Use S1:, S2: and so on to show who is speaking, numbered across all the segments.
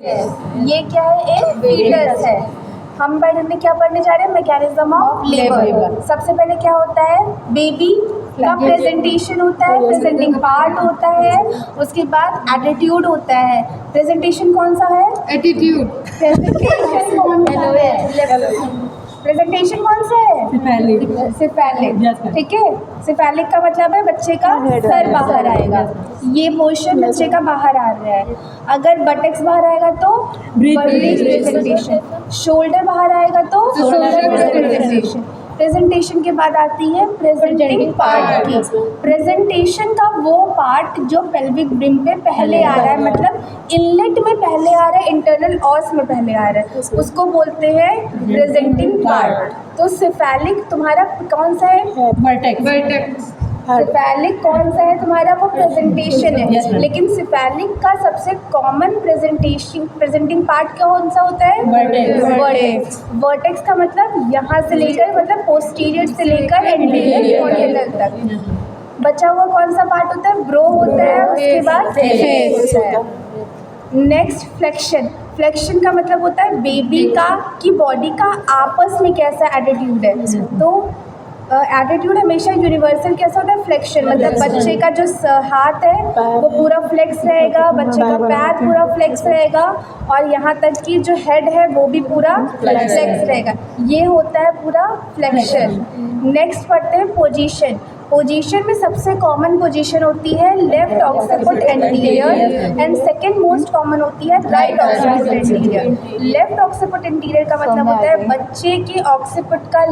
S1: ये क्या है, एक फीटस है। हम में क्या पढ़ने जा रहे हैं, मैकेनिज्म ऑफ लेबर। सबसे पहले क्या होता है, बेबी का प्रेजेंटेशन होता है, प्रेजेंटिंग पार्ट होता है, उसके बाद एटीट्यूड होता है। प्रेजेंटेशन कौन सा है,
S2: एटीट्यूड।
S1: प्रेजेंटेशन कौन सा है, प्रेजेंटेशन कौन सा है, सिफेलिक। ठीक है, सिफेलिक का मतलब है बच्चे का सर बाहर आएगा, ये पोर्शन बच्चे का बाहर आ रहा है। अगर बटक्स बाहर आएगा तो ब्रीथ प्रेजेंटेशन, शोल्डर बाहर आएगा तो शोल्डर प्रेजेंटेशन। प्रेजेंटेशन के बाद आती है प्रेजेंटिंग पार्ट की। प्रेजेंटेशन का वो पार्ट जो पेल्विक ब्रिम पे पहले आ रहा है, मतलब इनलेट में पहले आ रहा है, इंटरनल ऑस में पहले आ रहा है, उसको बोलते हैं प्रेजेंटिंग पार्ट। तो सिफेलिक तुम्हारा कौन सा है,
S2: वर्टेक्स।
S1: सिफेलिक कौन सा है तुम्हारा, वो प्रेजेंटेशन है। लेकिन सिफेलिक का सबसे कॉमन प्रेजेंटिंग पार्ट कौन सा होता है, वर्टेक्स। वर्टेक्स का मतलब यहाँ से लेकर, मतलब पोस्टीरियर से लेकर एंटीरियर कॉर्डियल तक बचा हुआ कौन सा पार्ट होता है, ब्रो होता है, उसके बाद फेस होता है। Next flexion. फ्लेक्शन का मतलब होता है बेबी का की बॉडी का आपस में कैसा एटीट्यूड है। तो एटीट्यूड हमेशा यूनिवर्सल कैसा होता है, फ्लेक्शन, मतलब बच्चे का जो हाथ है वो पूरा फ्लेक्स रहेगा, बच्चे का पैर पूरा फ्लेक्स रहेगा, और यहाँ तक कि जो हेड है वो भी पूरा फ्लेक्स रहेगा। ये होता है पूरा फ्लेक्शन। नेक्स्ट पढ़ते हैं पोजीशन। पोजीशन में सबसे कॉमन पोजीशन होती है left occiput anterior, and second most common होती है right occiput anterior. Left occiput anterior का मतलब होता है बच्चे के ऑक्सीपिट का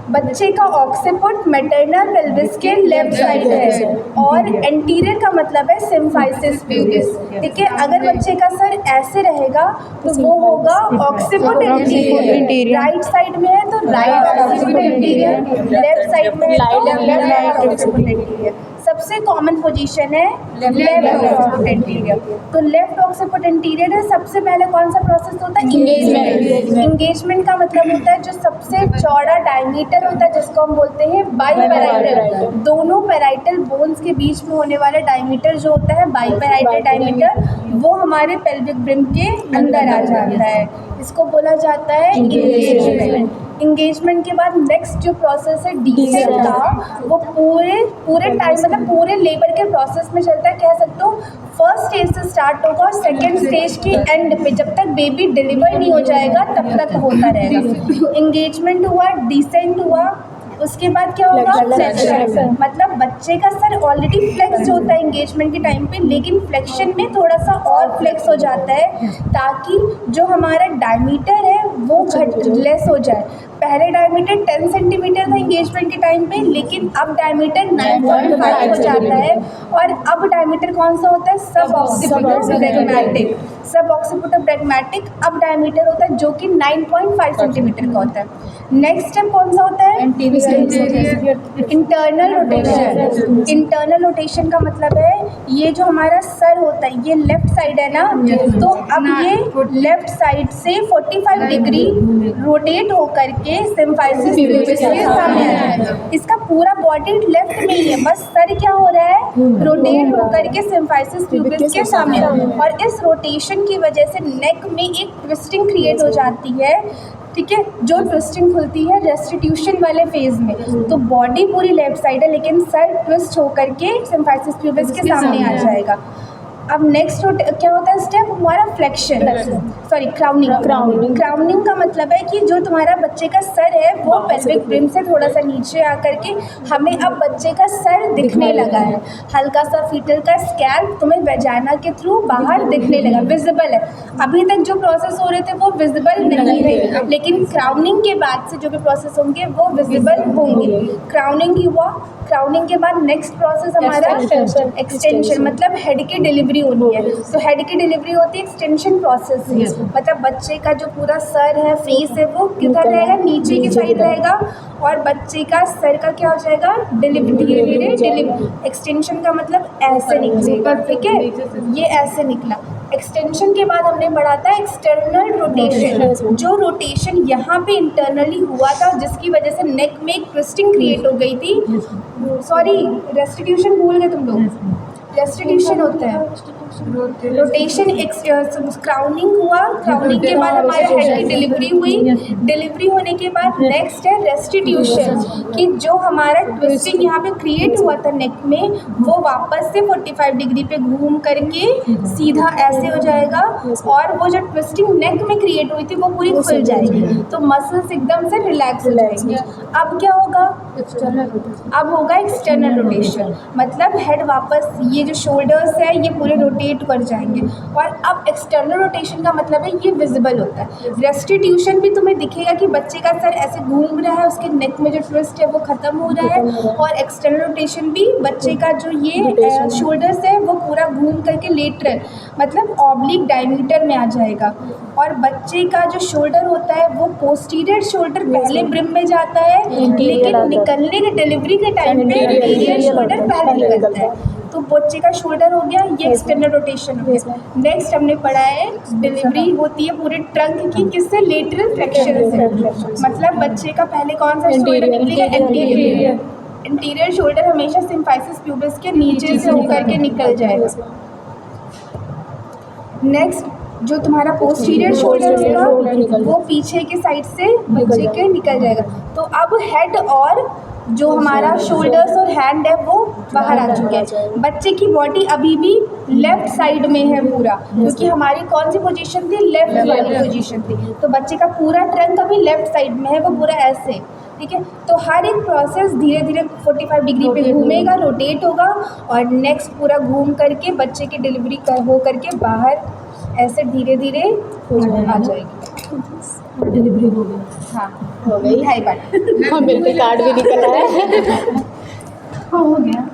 S1: बच्चे का ऑक्सीपिट मैटरनल पेल्विस के लेफ्ट साइड है, और एंटीरियर का मतलब है सिम्फाइसिस प्यूबिस। ठीक है, अगर बच्चे का सर ऐसे रहेगा तो वो होगा ऑक्सीपिट एंटीरियर, राइट साइड में है तो right occiput anterior, left side में है तो लेफ्ट ऑक्सीपिट एंटीरियर। सबसे कॉमन पोजीशन है लेफ्ट ऑक्सीपिट एंटीरियर। तो लेफ्ट ऑक्सीपिट एंटीरियर है। सबसे पहले कौन सा प्रोसेस होता है, इंगेजमेंट। इंगेजमेंट का मतलब होता है जो सबसे चौड़ा डायमीटर होता है, जिसको हम बोलते हैं बाईपैराइटल। दोनों पैराइटल बोन्स के बीच में होने वाला डायमीटर जो होता है बाईपैराइटल डायमीटर, वो हमारे पेल्विक ब्रिम के अंदर आ जाता है, इसको बोला जाता है इंगेजमेंट। इंगेजमेंट के बाद नेक्स्ट जो प्रोसेस है डिसेंट का, वो पूरे टाइम मतलब पूरे लेबर के प्रोसेस में चलता है। कह सकते हो फर्स्ट स्टेज से स्टार्ट होगा और सेकेंड स्टेज के एंड पे, जब तक बेबी डिलीवर नहीं हो जाएगा तब तक होता रहेगा। इंगेजमेंट हुआ, डिसेंट हुआ, उसके बाद क्या होगा, फ्लेक्शन। मतलब बच्चे का सर ऑलरेडी फ्लेक्स होता है इंगेजमेंट के टाइम पे, लेकिन फ्लेक्शन में थोड़ा सा और फ्लेक्स हो जाता है ताकि जो हमारा डायमीटर है वो लेस हो जाए। पहले डायमीटर 10 सेंटीमीटर था इंगेजमेंट के टाइम पे, लेकिन अब डायमीटर 9.5 हो जाता है। और अब डायमीटर कौन सा होता है, सब ऑक्सीपिटल ब्रैगमैटिक। सब ऑक्सीपिटल ब्रैगमैटिक अब डायमीटर होता है जो कि 9.5 सेंटीमीटर का होता है। नेक्स्ट स्टेप कौन सा होता है, इंटरनल रोटेशन। इंटरनल रोटेशन का मतलब है ये जो हमारा सर होता है, ये लेफ्ट साइड है ना, तो अब ये लेफ्ट साइड से 45 डिग्री रोटेट होकर के सिम्फाइसिस प्यूबिस के सामने आ जाएगा। इसका पूरा बॉडी लेफ्ट में ही है, बस सर क्या हो रहा है, रोटेट होकर के सिम्फाइसिस प्यूबिस के सामने। और इस रोटेशन की वजह से नेक में एक ट्विस्टिंग क्रिएट हो जाती है। ठीक है, जो ट्विस्टिंग खुलती है रेस्टिट्यूशन वाले फेज में, तो बॉडी पूरी लेफ्ट साइड है लेकिन सर ट्विस्ट होकर के सिम्फाइसिस प्यूबिस के सामने आ जाएगा। अब नेक्स्ट क्या होता है स्टेप हमारा, फ्लेक्शन, सॉरी क्राउनिंग। क्राउनिंग का मतलब है कि जो तुम्हारा बच्चे का सर है वो पेल्विक ब्रिम से थोड़ा सा नीचे आकर के हमें अब बच्चे का सर दिखने लगा है। हल्का सा फीटल का स्कैल्प तुम्हें वेजाइना के थ्रू बाहर दिखने लगा, विजिबल है। अभी तक जो प्रोसेस हो रहे थे वो विजिबल नहीं थे, लेकिन क्राउनिंग के बाद से जो भी प्रोसेस होंगे वो विजिबल होंगे। क्राउनिंग हुआ, क्राउनिंग के बाद नेक्स्ट प्रोसेस हमारा एक्सटेंशन, मतलब हेड की डिलीवरी होनी है। तो हेड की डिलीवरी होती है एक्सटेंशन प्रोसेस से, मतलब बच्चे का जो पूरा सर है, फेस है, वो किधर रहेगा, नीचे की साइड रहेगा, और बच्चे का सर का क्या हो जाएगा, डिलीवरी, धीरे धीरे डिलीवरी। एक्सटेंशन का मतलब ऐसे निकलेगा, ठीक है, ये ऐसे निकला। एक्सटेंशन के बाद हमने पढ़ा था एक्सटर्नल रोटेशन, जो रोटेशन यहाँ पे इंटरनली हुआ था जिसकी वजह से नेक में एक ट्विस्टिंग क्रिएट हो गई थी। सॉरी, रेस्टिट्यूशन भूल गए तुम लोग। रेस्टिट्यूशन होता है, रोटेशन, क्राउनिंग हुआ, क्राउनिंग के बाद हमारे हेड की डिलीवरी हुई, डिलीवरी होने के बाद नेक्स्ट है रेस्टिट्यूशन, कि जो हमारा ट्विस्टिंग यहाँ पे क्रिएट हुआ था नेक में वो वापस से 45 डिग्री पे घूम करके सीधा ऐसे हो जाएगा, और वो जो ट्विस्टिंग नेक में क्रिएट हुई थी वो पूरी खुल जाएगी, तो मसल्स एकदम से रिलैक्स हो जाएंगे। अब क्या होगा, अब होगा एक्सटर्नल रोटेशन, मतलब हेड वापस, ये जो शोल्डर्स है ये पूरे रोटेट कर जाएंगे, और अब एक्सटर्नल रोटेशन का मतलब है ये विजिबल होता है। रेस्टिट्यूशन भी तुम्हें दिखेगा कि बच्चे का सर ऐसे घूम रहा है, उसके नेक में जो ट्विस्ट है वो ख़त्म हो रहा है, और एक्सटर्नल रोटेशन भी बच्चे का जो ये शोल्डर्स है वो पूरा घूम करके लेटरल मतलब ऑब्लिक डायमीटर में आ जाएगा, और बच्चे का जो शोल्डर होता है वो पोस्टीरियर शोल्डर पहले ब्रिम में जाता है, लेकिन निकलने के डिलीवरी के टाइम पे एंटीरियर शोल्डर पहले निकलता है। तो बच्चे का शोल्डर हो गया, ये एक्सटर्नल रोटेशन हो गया। नेक्स्ट हमने पढ़ा है डिलीवरी होती है पूरे ट्रंक की, किससे, लेटरल फ्लेक्शन से, मतलब बच्चे का पहले कौन सा शोल्डर निकलेगा, एंटीरियर, इंटीरियर शोल्डर हमेशा सिम्फाइसिस प्यूबिस के नीचे से होकर के निकल जाएगा। नेक्स्ट जो तुम्हारा पोस्टीरियर शोल्डर होगा वो पीछे के साइड से बच्चे के निकल जाएगा। तो अब हेड और जो हमारा शोल्डर्स और हैंड है वो बाहर आ चुके हैं। बच्चे की बॉडी अभी भी लेफ्ट साइड में है पूरा, क्योंकि हमारी कौन सी पोजीशन थी, लेफ्ट वाली पोजीशन थी, तो बच्चे का पूरा ट्रंक अभी लेफ्ट साइड में है, वो पूरा ऐसे, ठीक है। तो हर एक प्रोसेस धीरे धीरे 45 डिग्री पे घूमेगा, रोटेट होगा, और नेक्स्ट पूरा घूम करके बच्चे की डिलीवरी हो करके बाहर ऐसे धीरे धीरे आ जाएगी।
S2: डिलीवरी हो गई,
S1: हाँ हो गई, हाई बात।
S2: हाँ मेरे पे कार्ड भी निकल आया है।
S1: हाँ हो गया।